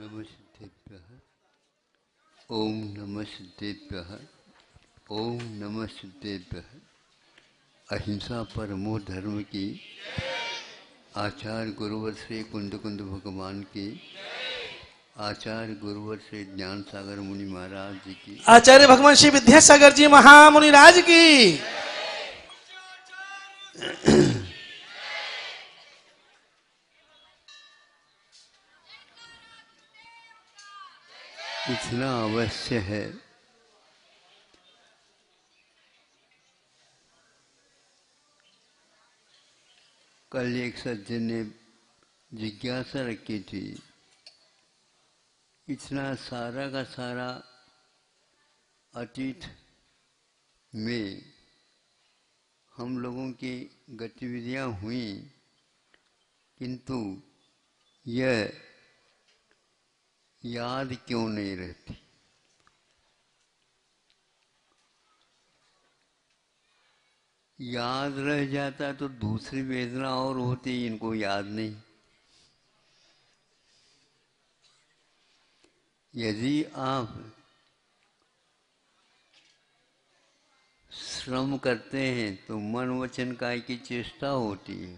नमः सिद्धेभ्यः। ओम नमः सिद्धेभ्यः। ओम नमः सिद्धेभ्यः। अहिंसा परमो धर्म की, आचार्य गुरुवर श्री कुंद कुंद भगवान की, आचार्य गुरुवर श्री ज्ञान सागर मुनि महाराज जी की, आचार्य भगवान श्री विद्यासागर जी महामुनि राज की। इतना अवश्य है कल एक सज्जन ने जिज्ञासा रखी थी, इतना सारा का सारा अतीत में हम लोगों की गतिविधियां हुई, किंतु यह याद क्यों नहीं रहती। याद रह जाता तो दूसरी वेदना और होती, इनको याद नहीं। यदि आप श्रम करते हैं तो मन वचन काय की चेष्टा होती है,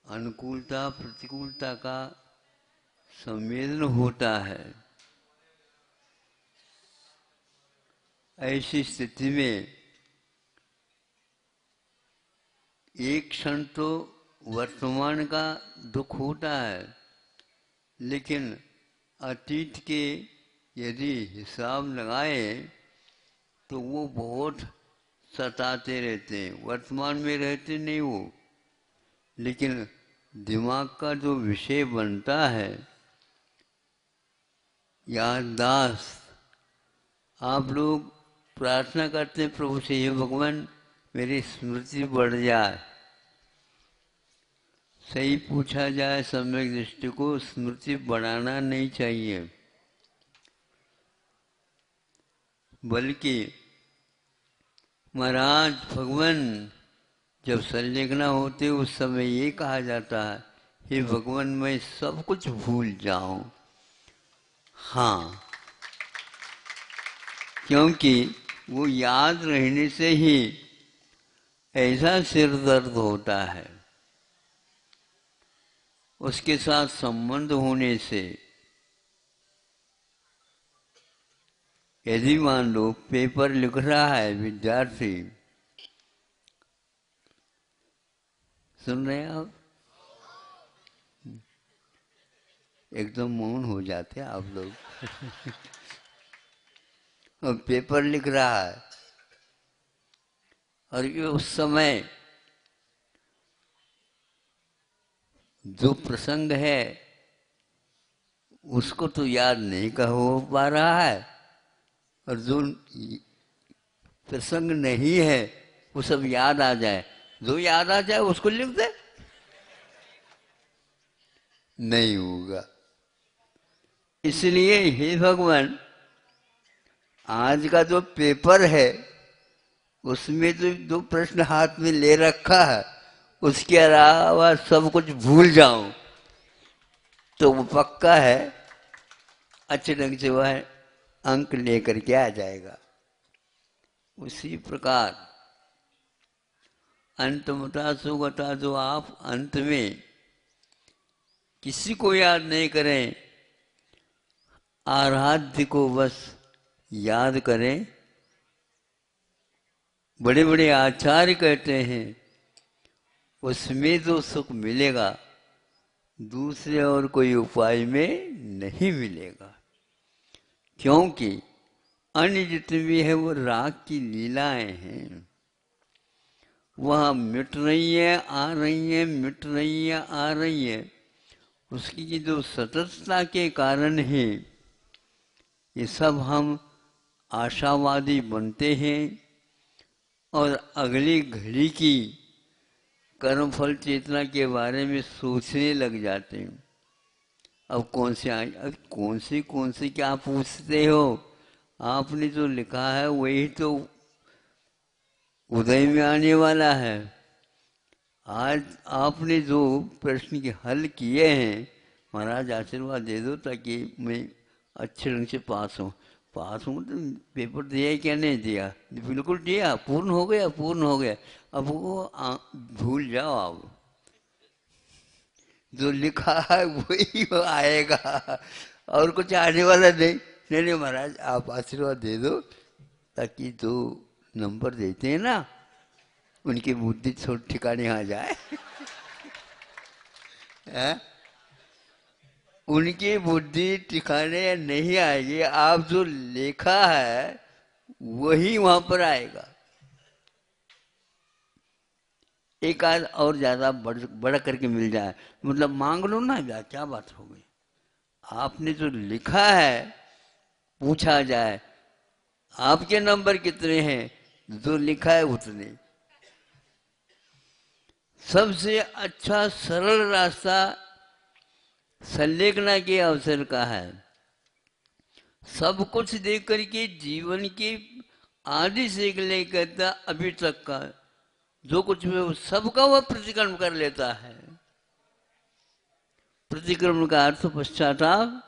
अनुकूलता प्रतिकूलता का सम्मेलन होता है। ऐसी स्थिति में एक क्षण तो वर्तमान का दुख होता है, लेकिन अतीत के यदि हिसाब लगाए तो वो बहुत सताते रहते हैं। वर्तमान में रहते नहीं वो, लेकिन दिमाग का जो विषय बनता है याददाश्त, आप लोग प्रार्थना करते हैं प्रभु से, हे भगवान मेरी स्मृति बढ़ जाए। सही पूछा जाए सम्यक दृष्टि को, स्मृति बढ़ाना नहीं चाहिए, बल्कि महाराज भगवान जब संलेखना होते उस समय ये कहा जाता है, हे भगवान मैं सब कुछ भूल जाऊं। हाँ, क्योंकि वो याद रहने से ही ऐसा सिर दर्द होता है, उसके साथ संबंध होने से। यदि मान लो पेपर लिख रहा है विद्यार्थी, सुन रहे हैं आप, एकदम मौन हो जाते हैं आप लोग। और पेपर लिख रहा है और ये उस समय जो प्रसंग है उसको तो याद नहीं कर हो पा रहा है, और जो प्रसंग नहीं है वो सब याद आ जाए, जो याद आ जाए उसको लिख दे, नहीं होगा। इसलिए हे भगवान आज का जो पेपर है उसमें तो दो प्रश्न हाथ में ले रखा है, उसके अलावा सब कुछ भूल जाऊं तो वो पक्का है अच्छे ढंग से वह अंक लेकर के आ जाएगा। उसी प्रकार अंतमता सुगता, जो आप अंत में किसी को याद नहीं करें, आराध्य को बस याद करें। बड़े बड़े आचार्य कहते हैं उसमें जो सुख मिलेगा दूसरे और कोई उपाय में नहीं मिलेगा, क्योंकि अन्य जितने भी है वो राग की लीलाएं हैं, वह मिट रही है आ रही है, मिट रही है आ रही है। उसकी जो सततता के कारण है ये सब हम आशावादी बनते हैं और अगली घड़ी की कर्मफल चेतना के बारे में सोचने लग जाते हैं। अब कौन से आई, अब कौन सी क्या पूछते हो, आपने जो लिखा है वही तो उदय में आने वाला है। आज आपने जो प्रश्न के हल किए हैं महाराज आशीर्वाद दे दो ताकि मैं अच्छे ढंग से पास हूँ। पास हूँ तो पेपर दिया क्या नहीं दिया, बिल्कुल दिया, पूर्ण हो गया, पूर्ण हो गया। अब वो भूल जाओ, आप जो लिखा है वही आएगा, और कुछ आने वाला नहीं। नहीं नहीं महाराज आप आशीर्वाद दे दो ताकि जो नंबर देते हैं ना उनकी बुद्धि थोड़ी ठिकाने आ जाए। उनकी बुद्धि ठिकाने नहीं आएगी, आप जो लिखा है वही वहां पर आएगा। एक आध और ज्यादा बढ़ करके मिल जाए, मतलब मांग लो ना, क्या बात हो गई। आपने जो लिखा है पूछा जाए आपके नंबर कितने हैं, जो लिखा है उतने। सबसे अच्छा सरल रास्ता संलेखना के अवसर का है। सब कुछ देख करके जीवन की आदि से लेकर अभी तक का जो कुछ भी सबका वह प्रतिक्रमण कर लेता है। प्रतिक्रमण का अर्थ पश्चाताप,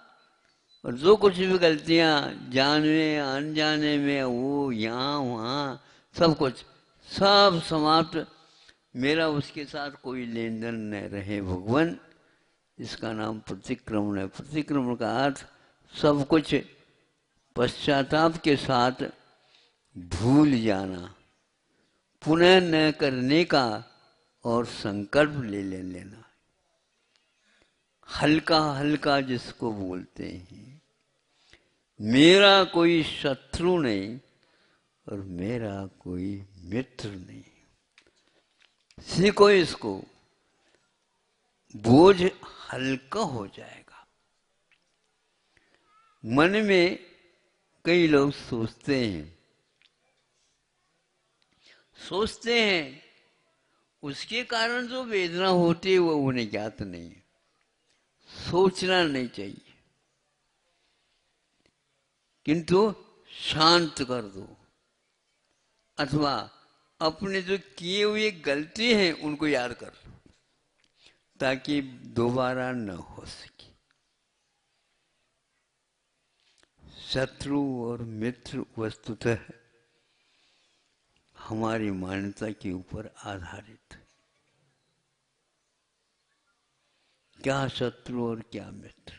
और जो कुछ भी गलतियां जानने अनजाने में वो यहाँ वहाँ सब कुछ सब समाप्त, मेरा उसके साथ कोई लेन देन न रहे भगवान। इसका नाम प्रतिक्रमण है। प्रतिक्रमण का अर्थ सब कुछ पश्चाताप के साथ भूल जाना, पुनः न करने का और संकल्प ले लेना। हल्का हल्का जिसको बोलते हैं, मेरा कोई शत्रु नहीं और मेरा कोई मित्र नहीं। सीखो इसको, बोझ हल्का हो जाएगा। मन में कई लोग सोचते हैं उसके कारण जो वेदना होती है वो उन्हें ज्ञात नहीं है। सोचना नहीं चाहिए, किंतु शांत कर दो, अथवा अपने जो किए हुए गलती हैं उनको याद कर लो ताकि दोबारा न हो सके। शत्रु और मित्र वस्तुतः हमारी मान्यता के ऊपर आधारित। क्या शत्रु और क्या मित्र।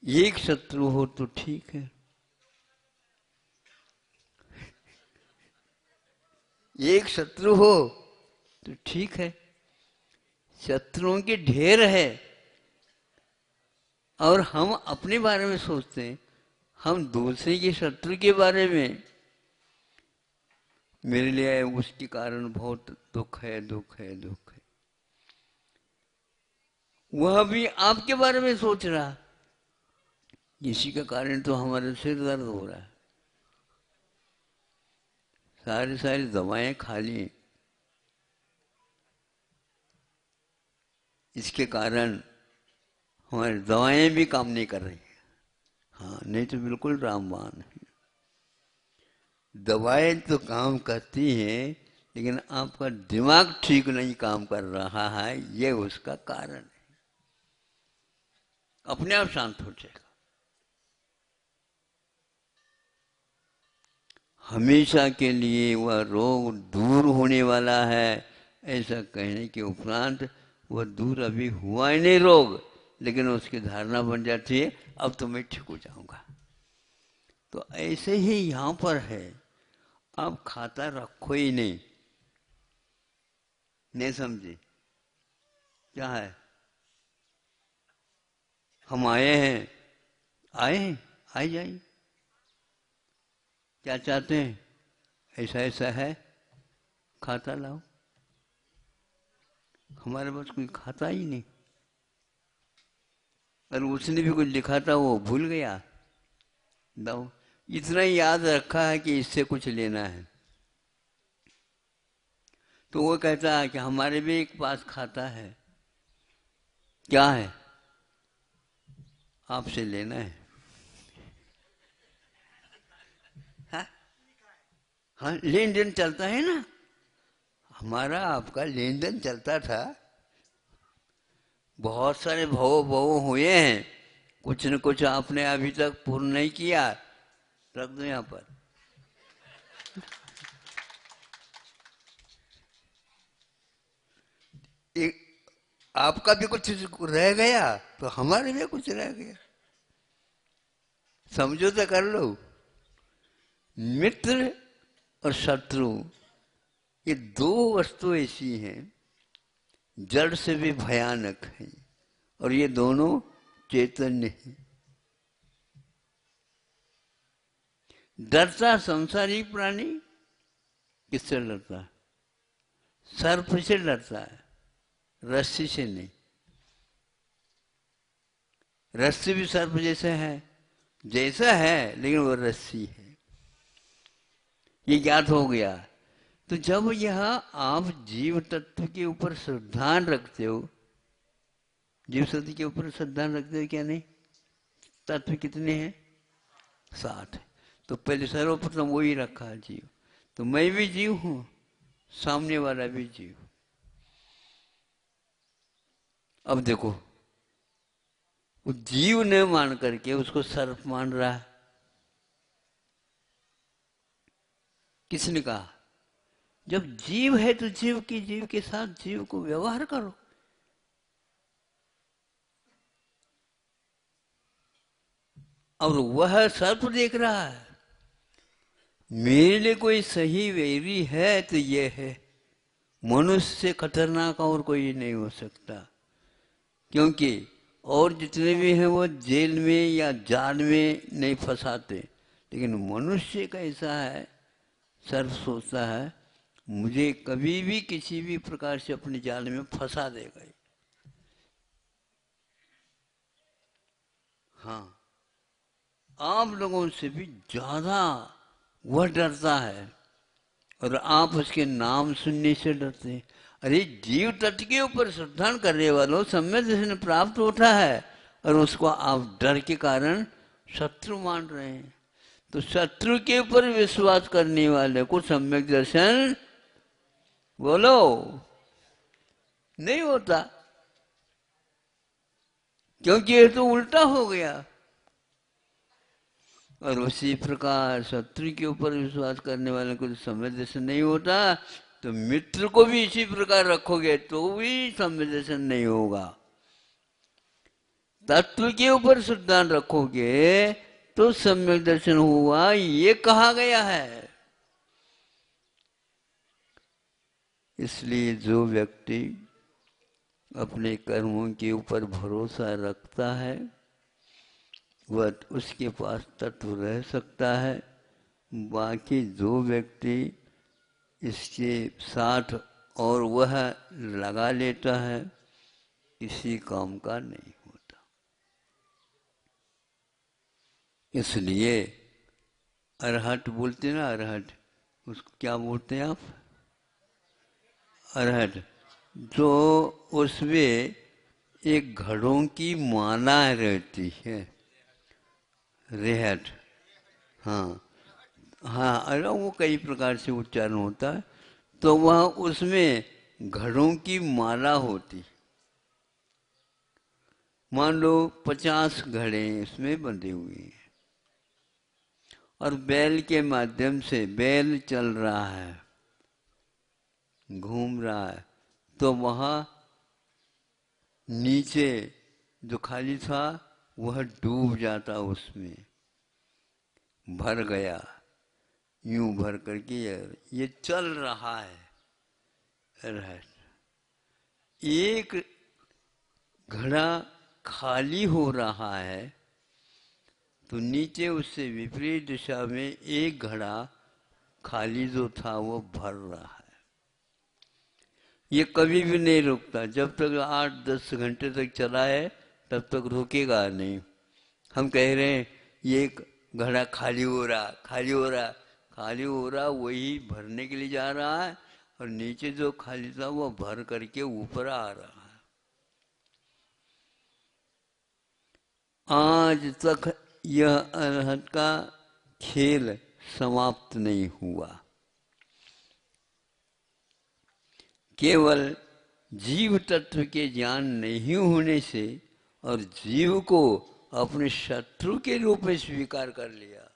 एक शत्रु हो तो ठीक है, एक शत्रु हो तो ठीक है। शत्रुओं के ढेर है और हम अपने बारे में सोचते हैं, हम दूसरे के शत्रु के बारे में, मेरे लिए उसके कारण बहुत दुख है, दुख है, दुख है। वह भी आपके बारे में सोच रहा, इसी का कारण तो हमारे सिर दर्द हो रहा है, सारी दवाएं खा ली, इसके कारण हमारी दवाएं भी काम नहीं कर रही। हाँ, नहीं तो बिल्कुल रामबाण है। दवाएं तो काम करती हैं लेकिन आपका दिमाग ठीक नहीं काम कर रहा है, ये उसका कारण है। अपने आप शांत हो जाएगा। हमेशा के लिए वह रोग दूर होने वाला है, ऐसा कहने के उपरांत वह दूर अभी हुआ ही नहीं रोग, लेकिन उसकी धारणा बन जाती है अब तो मैं ठीक हो जाऊंगा। तो ऐसे ही यहां पर है, आप खाता रखो ही नहीं समझे क्या है। हम आए हैं, आए जाइए, क्या चाहते हैं, ऐसा है, खाता लाओ। हमारे पास कोई खाता ही नहीं, और उसने भी कुछ लिखा था वो भूल गया, दो इतना ही याद रखा है कि इससे कुछ लेना है। तो वो कहता है कि हमारे भी एक पास खाता है, क्या है, आपसे लेना है। हाँ, लेन देन चलता है ना, हमारा आपका लेन देन चलता था, बहुत सारे भव भव हुए हैं, कुछ न कुछ आपने अभी तक पूर्ण नहीं किया, रख दो यहाँ पर। एक आपका भी कुछ रह गया तो हमारे भी कुछ रह गया, समझौता कर लो। मित्र और शत्रु ये दो वस्तु ऐसी हैं जड़ से भी भयानक है, और ये दोनों चैतन्य है। डरता संसारिक प्राणी किससे डरता है? सर्प से डरता है, रस्सी से नहीं। रस्सी भी सर्प जैसा है लेकिन वो रस्सी है, ये ज्ञात हो गया। तो जब यह आप जीव तत्व के ऊपर श्रद्धा रखते हो, जीव सत्य के ऊपर श्रद्धा रखते हो क्या नहीं? तत्व कितने हैं? 60 है। तो पहले सर्वप्रथम वही रखा है जीव, तो मैं भी जीव हूं, सामने वाला भी जीव। अब देखो, वो जीव ने मान करके उसको सर्प मान रहा है। किसने कहा? जब जीव है तो जीव के साथ जीव को व्यवहार करो। और वह सर्प देख रहा है, मेरे लिए कोई सही वैरी है तो ये है, मनुष्य से खतरनाक और कोई नहीं हो सकता। क्योंकि और जितने भी हैं वो जेल में या जाल में नहीं फंसाते, लेकिन मनुष्य कैसा है, सर्प सोचता है मुझे कभी भी किसी भी प्रकार से अपने जाल में फंसा देगा। हाँ, आप लोगों से भी ज्यादा वह डरता है, और आप उसके नाम सुनने से डरते हैं। अरे जीव तत्व के ऊपर श्रद्धा करने वालों सम्यक दर्शन प्राप्त होता है, और उसको आप डर के कारण शत्रु मान रहे हैं। तो शत्रु के ऊपर विश्वास करने वाले को सम्यक दर्शन बोलो नहीं होता, क्योंकि ये तो उल्टा हो गया। और उसी प्रकार शत्रु के ऊपर विश्वास करने वाले को सम्यक दर्शन नहीं होता, तो मित्र को भी इसी प्रकार रखोगे तो भी सम्यक दर्शन नहीं होगा। तत्व के ऊपर श्रद्धा रखोगे तो सम्यक दर्शन हुआ, ये कहा गया है। इसलिए जो व्यक्ति अपने कर्मों के ऊपर भरोसा रखता है वह उसके पास तत्व रह सकता है। बाकी जो व्यक्ति इसके साथ और वह लगा लेता है, इसी काम का नहीं होता। इसलिए अरहट बोलते ना, अरहट, उसको क्या बोलते हैं आप? अरहट, जो उसमें एक घड़ों की माला रहती है, रेहट। हाँ हाँ, अरे वो कई प्रकार से उच्चारण होता है, तो वह उसमें घड़ों की माला होती। मान लो 50 घड़े इसमें बंधे हुए हैं, और बैल के माध्यम से बैल चल रहा है, घूम रहा है, तो वहाँ नीचे जो खाली था वह डूब जाता, उसमें भर गया, यूं भर करके ये चल रहा है। एक घड़ा खाली हो रहा है तो नीचे उससे विपरीत दिशा में एक घड़ा खाली जो था वो भर रहा है। ये कभी भी नहीं रुकता, जब तक 8-10 घंटे तक चला है तब तक रुकेगा नहीं। हम कह रहे हैं ये घड़ा खाली हो रहा, खाली हो रहा, खाली हो रहा, वही भरने के लिए जा रहा है, और नीचे जो खाली था वो भर करके ऊपर आ रहा है। आज तक यह अरहत का खेल समाप्त नहीं हुआ। केवल जीव तत्व के ज्ञान नहीं होने से और जीव को अपने शत्रु के रूप में स्वीकार कर लिया।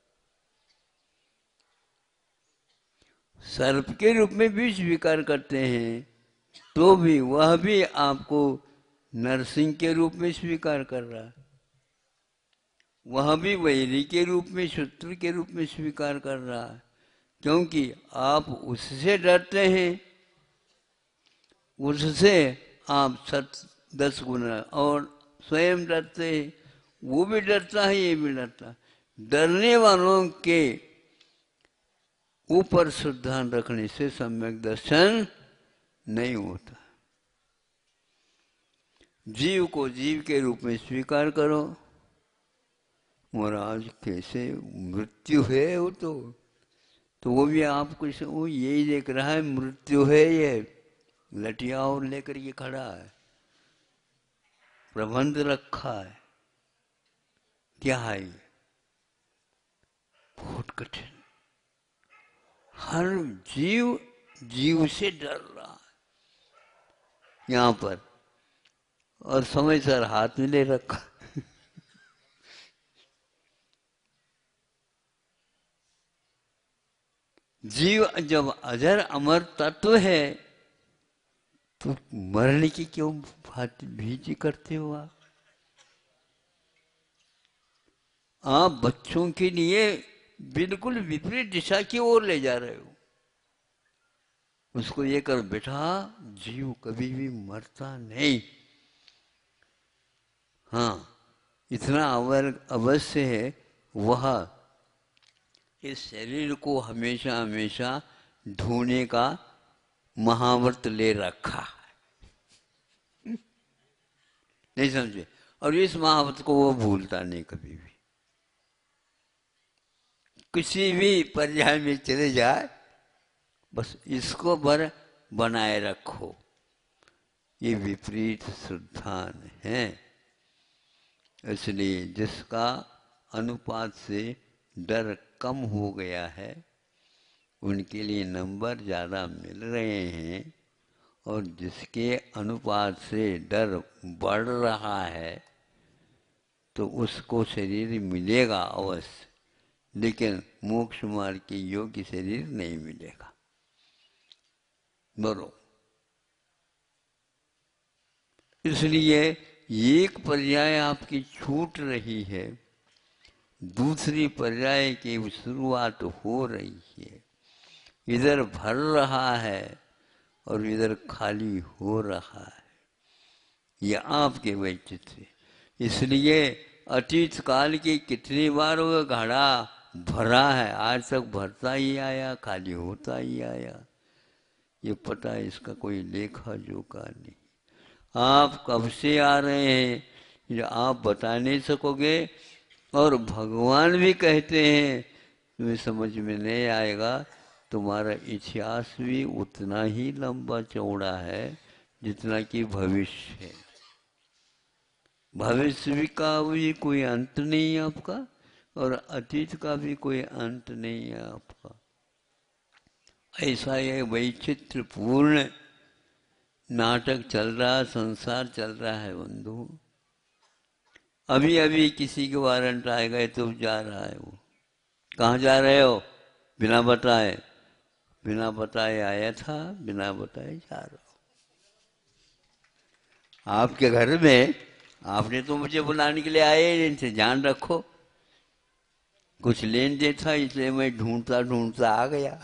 सर्प के रूप में भी स्वीकार करते हैं तो भी वह भी आपको नरसिंह के रूप में स्वीकार कर रहा है, वह भी वैरी के रूप में, शत्रु के रूप में स्वीकार कर रहा है, क्योंकि आप उससे डरते हैं, उससे आप 10 गुना और स्वयं डरते हैं, वो भी डरता है, ये भी डरता है। डरने वालों के ऊपर श्रद्धा रखने से सम्यक दर्शन नहीं होता। जीव को जीव के रूप में स्वीकार करो। महाराज कैसे मृत्यु है वो तो वो भी आपको वो यही देख रहा है मृत्यु है, ये लटिया और लेकर ये खड़ा है, प्रबंध रखा है, क्या है ये? बहुत कठिन। हर जीव जीव से डर रहा है यहाँ पर, और समय सर हाथ में ले रखा। जीव जब अजर अमर तत्व है तो मरने की क्यों भीति करते हो आप बच्चों के लिए बिल्कुल विपरीत दिशा की ओर ले जा रहे हो उसको। ये कर बेटा, जीव कभी भी मरता नहीं। हाँ, इतना अवश्य है, वह इस शरीर को हमेशा हमेशा धोने का महाव्रत ले रखा है। नहीं समझे? और इस महाव्रत को वो भूलता नहीं कभी भी। किसी भी पर्याय में चले जाए, बस इसको बनाए रखो। ये विपरीत सिद्धांत है। इसलिए जिसका अनुपात से डर कम हो गया है उनके लिए नंबर ज़्यादा मिल रहे हैं, और जिसके अनुपात से डर बढ़ रहा है तो उसको शरीर मिलेगा अवश्य, लेकिन मोक्ष मार्ग के योग्य शरीर नहीं मिलेगा। बरो इसलिए एक पर्याय आपकी छूट रही है, दूसरी पर्याय की शुरुआत हो रही है। इधर भर रहा है और इधर खाली हो रहा है। यह आपके वैचित्र। इसलिए अतीत काल की कितनी बार वो घड़ा भरा है, आज तक भरता ही आया, खाली होता ही आया। ये पता है, इसका कोई लेखा जोखा नहीं। आप कब से आ रहे हैं ये आप बता नहीं सकोगे, और भगवान भी कहते हैं तुम्हें समझ में नहीं आएगा। तुम्हारा इतिहास भी उतना ही लंबा चौड़ा है जितना कि भविष्य है। भविष्य का भी कोई अंत नहीं है आपका, और अतीत का भी कोई अंत नहीं है आपका। ऐसा ये वैचित्र पूर्ण नाटक चल रहा, संसार चल रहा है बंधु। अभी अभी किसी के वारंट आए गए तो जा रहा है वो। कहाँ जा रहे हो? बिना बताए। बिना बताए आया था, बिना बताए जा रहा हो। आपके घर में आपने तो मुझे बुलाने के लिए आए, इनसे जान रखो। कुछ लेन देन था इसलिए मैं ढूंढता ढूंढता आ गया।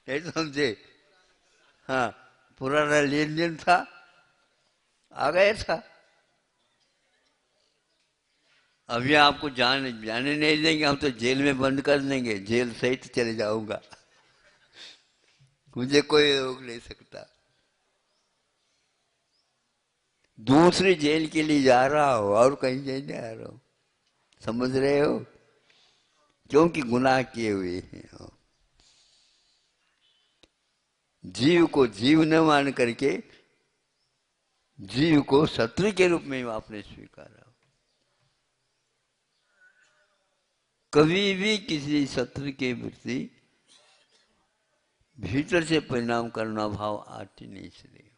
नहीं समझे? हाँ, पुराना लेन देन था, आ गया था। अभी आपको जाने नहीं देंगे, हम तो जेल में बंद कर देंगे, जेल सहित चले जाऊंगा। मुझे कोई रोक नहीं सकता। दूसरी जेल के लिए जा रहा हो और कहीं नहीं जा रहा हो, समझ रहे हो? क्योंकि गुनाह किए हुए हैं। जीव को जीव न मान करके जीव को शत्रु के रूप में आपने स्वीकारा। कभी भी किसी शत्रु के प्रति भीतर से परिणाम करुणा भाव आती नहीं इसलिए।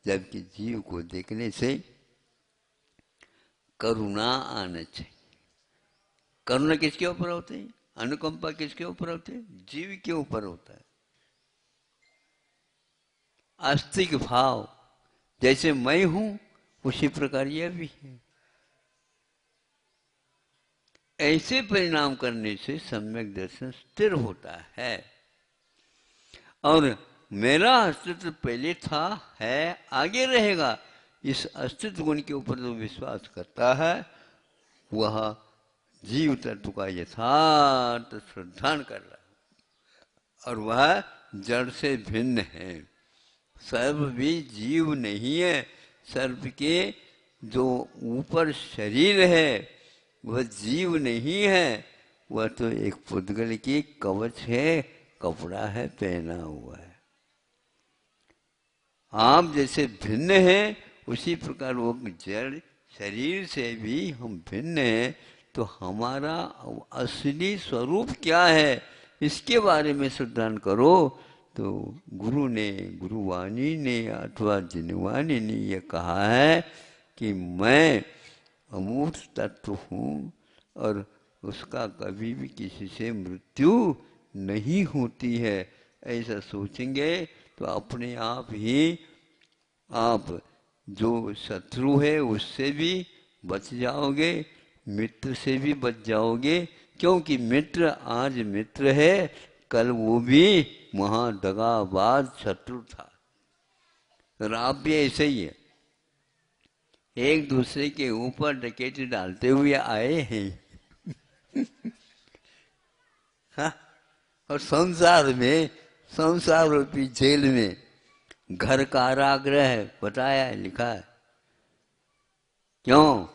जबकि जीव को देखने से करुणा आना चाहिए। करुणा किसके ऊपर होती है? अनुकंपा किसके ऊपर होती है? जीव के ऊपर होता है। आस्तिक भाव, जैसे मैं हूं उसी प्रकार यह भी है। ऐसे परिणाम करने से सम्यक दर्शन स्थिर होता है। और मेरा अस्तित्व पहले था, है, आगे रहेगा, इस अस्तित्व गुण के ऊपर जो विश्वास करता है वह जीव तत्व का यथार्थ श्रद्धान कर रहा है और वह जड़ से भिन्न है। सर्व भी जीव नहीं है। सर्व के जो ऊपर शरीर है वह जीव नहीं है, वह तो एक पुद्गल की कवच है, कपड़ा है, पहना हुआ है। आप जैसे भिन्न हैं उसी प्रकार वो जड़ शरीर से भी हम भिन्न हैं। तो हमारा असली स्वरूप क्या है इसके बारे में श्रद्धान करो। तो गुरु ने, गुरुवाणी ने अथवा जिनवाणी ने यह कहा है कि मैं अमूर्त तत्व हूँ और उसका कभी भी किसी से मृत्यु नहीं होती है। ऐसा सोचेंगे तो अपने आप ही आप जो शत्रु है उससे भी बच जाओगे, मित्र से भी बच जाओगे। क्योंकि मित्र आज मित्र है, कल वो भी महादगाबाज शत्रु था। और आप भी ऐसे ही है, एक दूसरे के ऊपर डकैती डालते हुए आए हैं। हाँ? और संसार में, संसार रूपी जेल में घर कारागृह है, बताया है, लिखा है। क्यों?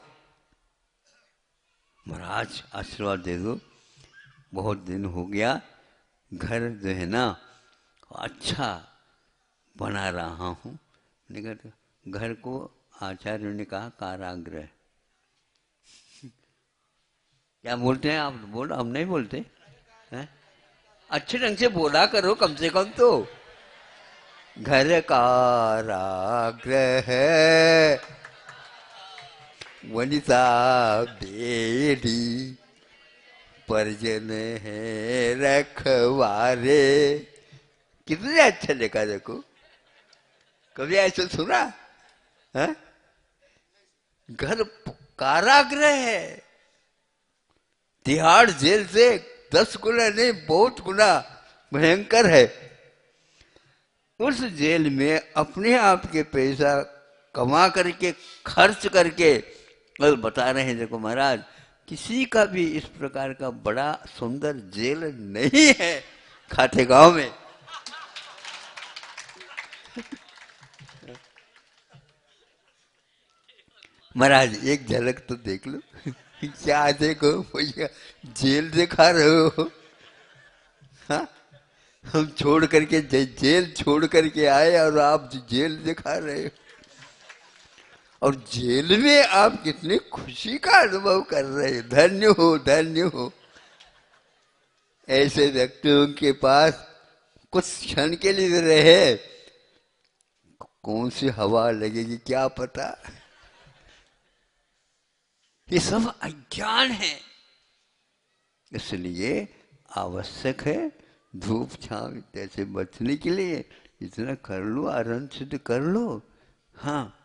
महाराज आशीर्वाद दे दो, बहुत दिन हो गया, घर जो है ना अच्छा बना रहा हूँ। घर को आचार्य ने कहा कारागृह। क्या बोलते हैं आप? बोल, हम नहीं बोलते हैं? अच्छे ढंग से बोला करो कम से कम तो। घर कारागृह वनिता बेड़ी परिजन है रखवारे। कितने अच्छा लिखा, देखो। कभी ऐसा सुना है? घर कारागृह है, तिहाड़ जेल से 10 गुना नहीं, बहुत गुना भयंकर है। उस जेल में अपने आप के पैसा कमा करके खर्च करके, और बता रहे हैं देखो महाराज, किसी का भी इस प्रकार का बड़ा सुंदर जेल नहीं है खातेगांव में। महाराज एक झलक तो देख लो। क्या देखो भैया, जेल दिखा रहे हो? हाँ? हम छोड़ करके जेल छोड़ करके आए और आप जेल दिखा रहे हो। और जेल में आप कितनी खुशी का अनुभव कर रहे हो। धन्य हो, धन्य हो। ऐसे व्यक्तियों के पास कुछ क्षण के लिए रहे, कौन सी हवा लगेगी क्या पता। ये सब अज्ञान है। इसलिए आवश्यक है धूप छांव जैसे बचने के लिए इतना कर लो, आराम सिद्ध कर लो। हाँ,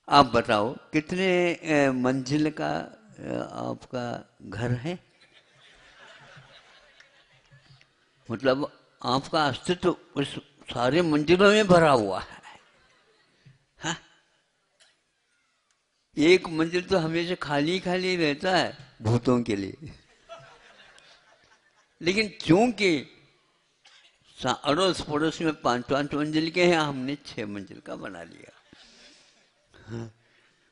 आप बताओ कितने मंजिल का आपका घर है? मतलब आपका अस्तित्व उस सारे मंजिलों में भरा हुआ है। हाँ? एक मंजिल तो हमेशा खाली खाली रहता है भूतों के लिए। लेकिन चूंकि अड़ोस पड़ोस में 5-5 मंजिल के हैं, हमने 6 मंजिल का बना लिया। हाँ।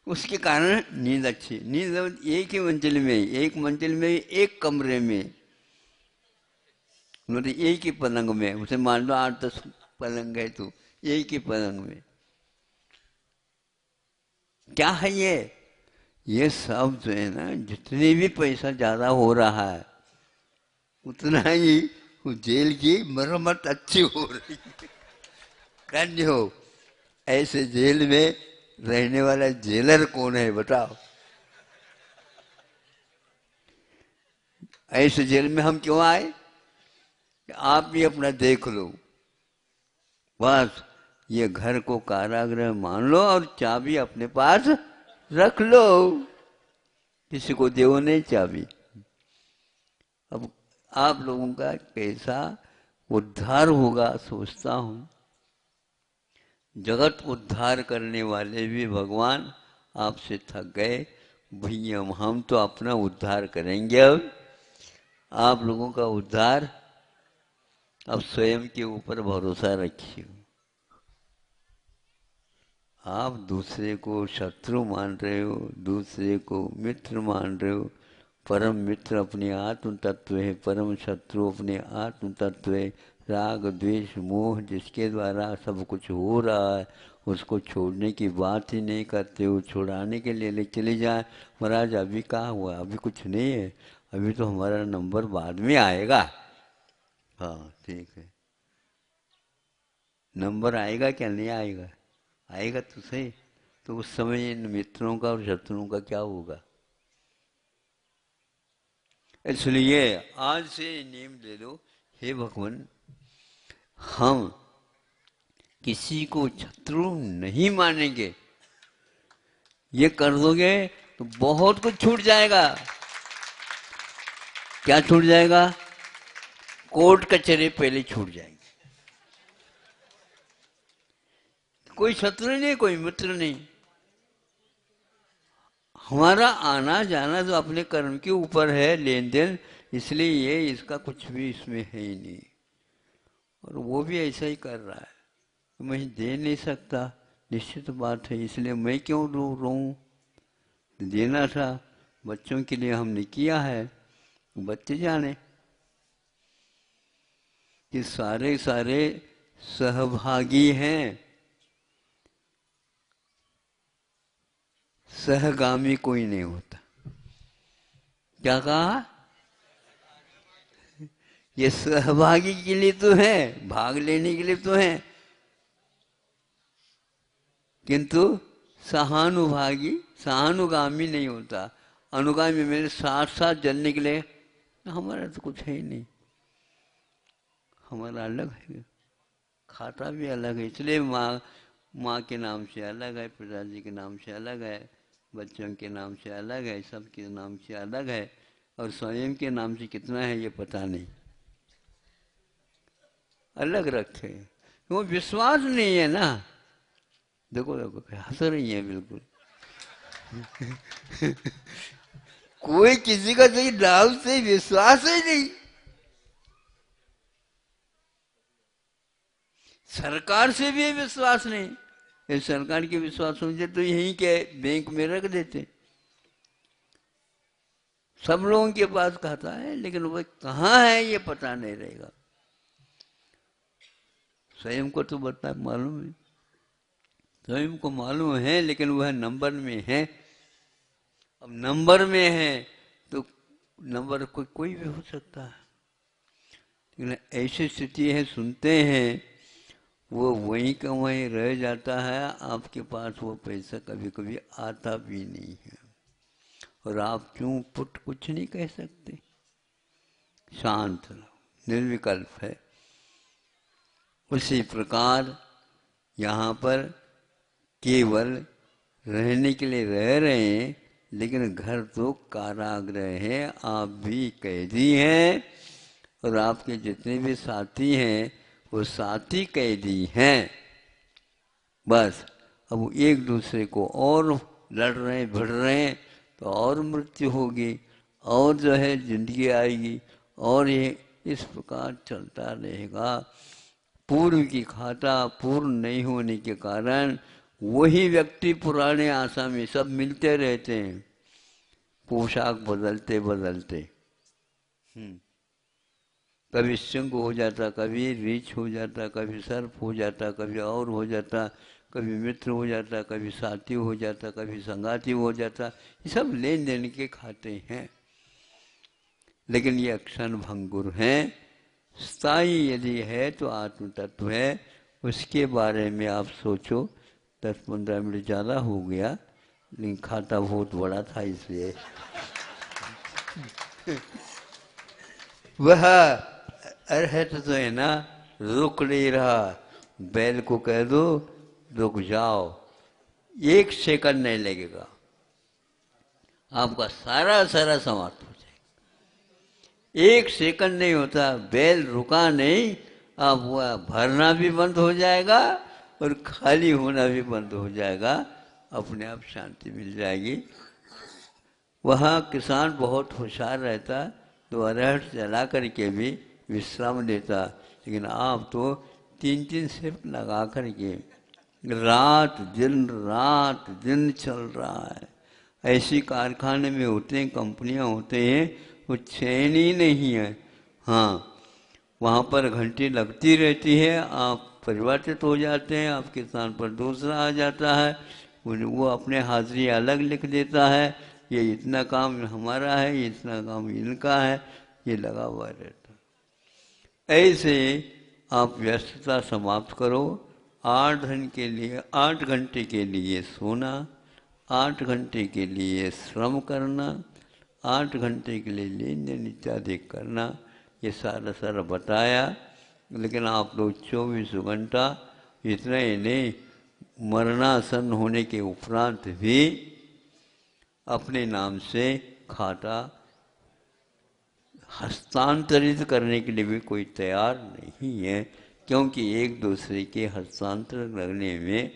उसके कारण नींद अच्छी, नींद एक ही मंजिल में, एक मंजिल में एक कमरे में, मतलब एक ही पलंग में। उसे मान लो 8-10 पलंग है तो एक ही पलंग में। क्या है ये सब जो है ना, जितने भी पैसा ज्यादा हो रहा है उतना ही वो जेल की मरम्मत अच्छी हो रही है। धन्य हो। ऐसे जेल में रहने वाला जेलर कौन है बताओ? ऐसे जेल में हम क्यों आए? आप भी अपना देख लो। बस ये घर को कारागृह मान लो और चाबी अपने पास रख लो। किसी को दो नहीं चाबी। अब आप लोगों का कैसा उद्धार होगा सोचता हूं। जगत उद्धार करने वाले भी भगवान आपसे थक गए। भैया हम तो अपना उद्धार करेंगे। अब आप लोगों का उद्धार अब स्वयं के ऊपर भरोसा रखिए। आप दूसरे को शत्रु मान रहे हो, दूसरे को मित्र मान रहे हो। परम मित्र अपने आत्म तत्व है, परम शत्रु अपने आत्म तत्व है। राग द्वेष मोह जिसके द्वारा सब कुछ हो रहा है उसको छोड़ने की बात ही नहीं करते हो। छुड़ाने के लिए ले चले जाए, महाराज अभी कहाँ हुआ, अभी कुछ नहीं है, अभी तो हमारा नंबर बाद में आएगा। हाँ ठीक है, नंबर आएगा क्या नहीं आएगा? आएगा तो सही। तो उस समय इन मित्रों का और शत्रुओं का क्या होगा? इसलिए आज से नियम ले लो, हे भगवान हम किसी को शत्रु नहीं मानेंगे। ये कर दोगे तो बहुत कुछ छूट जाएगा। क्या छूट जाएगा? कोर्ट कचहरी पहले छूट जाएंगे। कोई शत्रु नहीं, कोई मित्र नहीं। हमारा आना जाना तो अपने कर्म के ऊपर है, लेन देन, इसलिए ये इसका कुछ भी इसमें है ही नहीं। और वो भी ऐसा ही कर रहा है। मैं दे नहीं सकता, निश्चित बात है, इसलिए मैं क्यों रोऊं? देना था, बच्चों के लिए हमने किया है, बच्चे जाने कि सारे सारे सहभागी हैं, सहगामी कोई नहीं होता। क्या कहा? ये सहभागी के लिए तो है, भाग लेने के लिए तो है, किंतु सहानुभागी सहानुगामी नहीं होता। अनुगामी मेरे साथ साथ जलने के लिए हमारा तो कुछ है ही नहीं। हमारा अलग है, खाता भी अलग है। इसलिए माँ के नाम से अलग है, पिताजी के नाम से अलग है, बच्चों के नाम से अलग है, सबके नाम से अलग है, और स्वयं के नाम से कितना है ये पता नहीं। अलग रखे, वो विश्वास नहीं है ना। देखो देखो हंस रही है बिल्कुल। कोई किसी का सही नाम से विश्वास ही नहीं। सरकार से भी विश्वास नहीं। ये सरकार के विश्वास होते तो यहीं के बैंक में रख देते। सब लोगों के पास खाता है, लेकिन वह कहाँ है ये पता नहीं रहेगा। स्वयं को तो बता मालूम है, स्वयं को मालूम है, लेकिन वह नंबर में है। अब नंबर में है तो नंबर कोई भी हो सकता है, लेकिन ऐसी स्थिति है, सुनते हैं वो वहीं का वहीं रह जाता है। आपके पास वो पैसा कभी कभी आता भी नहीं है, और आप क्यों पुट कुछ नहीं कह सकते। शांत रहो, निर्विकल्प है। उसी प्रकार यहाँ पर केवल रहने के लिए रह रहे हैं, लेकिन घर तो कारागृह है। आप भी कैदी हैं और आपके जितने भी साथी हैं वो साथी कैदी हैं। बस अब एक दूसरे को और लड़ रहे हैं, भिड़ रहे हैं, तो और मृत्यु होगी, और जो है जिंदगी आएगी, और ये इस प्रकार चलता रहेगा। पूर्व की खाता पूर्ण नहीं होने के कारण वही व्यक्ति पुराने आशा में सब मिलते रहते हैं, पोशाक बदलते बदलते। कभी सिंह हो जाता, कभी रीछ हो जाता, कभी सर्प हो जाता, कभी और हो जाता, कभी मित्र हो जाता, कभी साथी हो जाता, कभी संगाती हो जाता। ये सब लेन देन के खाते हैं। लेकिन ये क्षण भंगुर हैं। स्थायी यदि है तो आत्म तत्व है, उसके बारे में आप सोचो। 10-15 मिनट ज़्यादा हो गया, लेकिन खाता बहुत बड़ा था इसलिए। वह अर्हत तो है ना, रुक नहीं रहा। बैल को कह दो रुक जाओ, 1 सेकंड नहीं लगेगा, आपका सारा समाप्त हो जाएगा। 1 सेकंड नहीं होता, बैल रुका नहीं, आप वह भरना भी बंद हो जाएगा और खाली होना भी बंद हो जाएगा, अपने आप शांति मिल जाएगी। वहाँ किसान बहुत होशियार रहता तो अरहर जला करके भी विश्राम देता, लेकिन आप तो 3-3 शिफ्ट लगा करके रात दिन चल रहा है। ऐसी कारखाने में होते हैं, कंपनियां होते हैं, वो चैन ही नहीं है। हाँ, वहाँ पर घंटी लगती रहती है, आप परिवर्तित हो जाते हैं, आपके स्थान पर दूसरा आ जाता है, वो अपने हाजिरी अलग लिख देता है, ये इतना काम हमारा है, ये इतना काम इनका है, ये लगा हुआ रहता है। ऐसे आप व्यस्तता समाप्त करो। 8 घंटे के लिए सोना, 8 घंटे के लिए श्रम करना, 8 घंटे के लिए लेन देन इत्यादि करना, ये सारा बताया। लेकिन आप लोग 24 घंटा, इतना ही नहीं, मरणासन होने के उपरांत भी अपने नाम से खाता हस्तांतरित करने के लिए भी कोई तैयार नहीं है, क्योंकि एक दूसरे के हस्तांतर करने में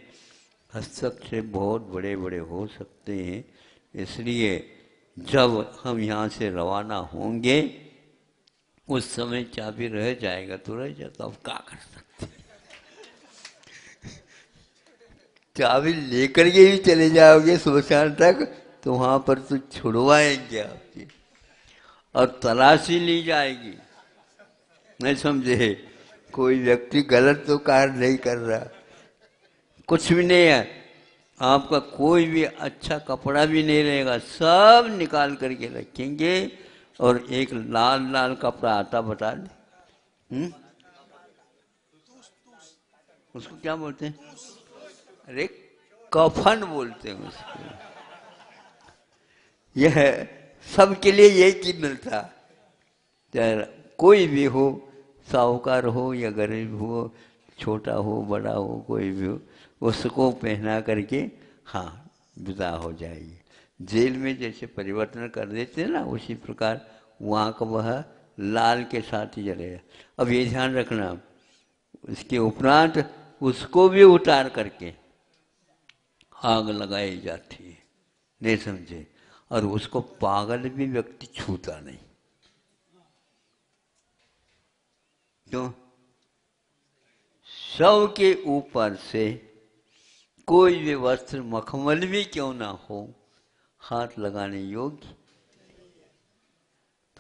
हस्तक्षेप बहुत बड़े बड़े हो सकते हैं। इसलिए जब हम यहाँ से रवाना होंगे उस समय चाबी रह जाएगा तो रह जाता, अब क्या कर सकते हैं। चाबी लेकर के भी चले जाओगे श्मशान तक तो वहाँ पर तो छुड़वाएंगे आपकी और तलाशी ली जाएगी। नहीं समझे, कोई व्यक्ति गलत तो कार्य नहीं कर रहा, कुछ भी नहीं है, आपका कोई भी अच्छा कपड़ा भी नहीं रहेगा, सब निकाल करके रखेंगे और एक लाल कपड़ा आता, बता दे उसको क्या बोलते हैं? अरे कफन बोलते हैं उसको। यह सबके लिए यही चीज मिलता, चाहे कोई भी हो, साहूकार हो या गरीब हो, छोटा हो बड़ा हो, कोई भी हो, उसको पहना करके हाँ विदा हो जाएगी। जेल में जैसे परिवर्तन कर देते हैं ना, उसी प्रकार वहाँ का वह लाल के साथ ही जलेगा। अब ये ध्यान रखना, इसके उपरांत उसको भी उतार करके आग लगाई जाती है, नहीं समझे, और उसको पागल भी व्यक्ति छूता नहीं। क्यों? शव के ऊपर से कोई भी वस्त्र मखमल भी क्यों ना हो हाथ लगाने योग्य।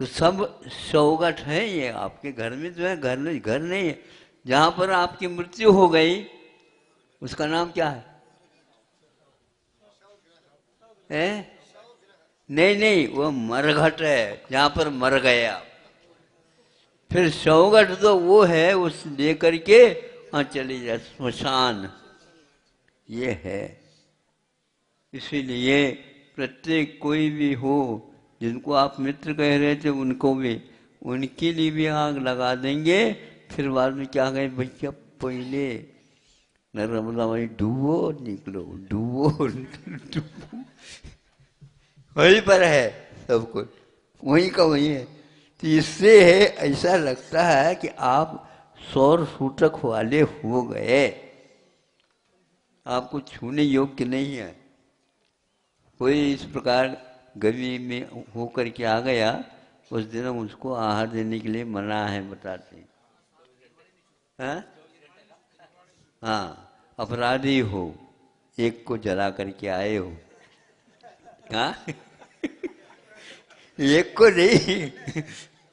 तो सब सौगठ है, ये आपके घर में जो है, घर नहीं है। जहां पर आपकी मृत्यु हो गई उसका नाम क्या है? नहीं, वो मरघट है, जहां पर मर गया। फिर सौगठ तो वो है, उस लेकर के चली जाए स्मशान, ये है। इसीलिए प्रत्येक कोई भी हो, जिनको आप मित्र कह रहे थे उनको भी, उनके लिए भी आग लगा देंगे। फिर बाद में क्या कहें, भैया पहले नर्मदा वही डूबो निकलो, डूबो वहीं पर है, सब कुछ वहीं का वहीं है। तो इससे है, ऐसा लगता है कि आप सौर सूतक वाले हो गए, आपको छूने योग्य नहीं है। कोई इस प्रकार गवी में होकर के आ गया, उस दिन हम उसको आहार देने के लिए मना है, बताते हैं। हाँ, अपराधी हो, एक को जला करके आए हो, हाँ एक को नहीं,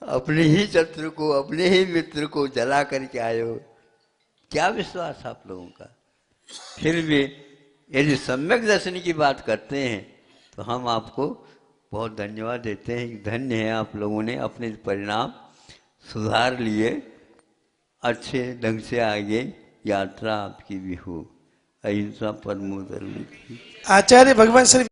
अपने ही शत्रु को, अपने ही मित्र को जला करके आए हो। क्या विश्वास आप लोगों का? फिर भी यदि सम्यक दर्शन की बात करते हैं तो हम आपको बहुत धन्यवाद देते हैं। धन्य है आप लोगों ने अपने परिणाम सुधार लिए, अच्छे ढंग से आगे यात्रा आपकी भी हो। अहिंसा परमो धर्म की। आचार्य भगवान श्री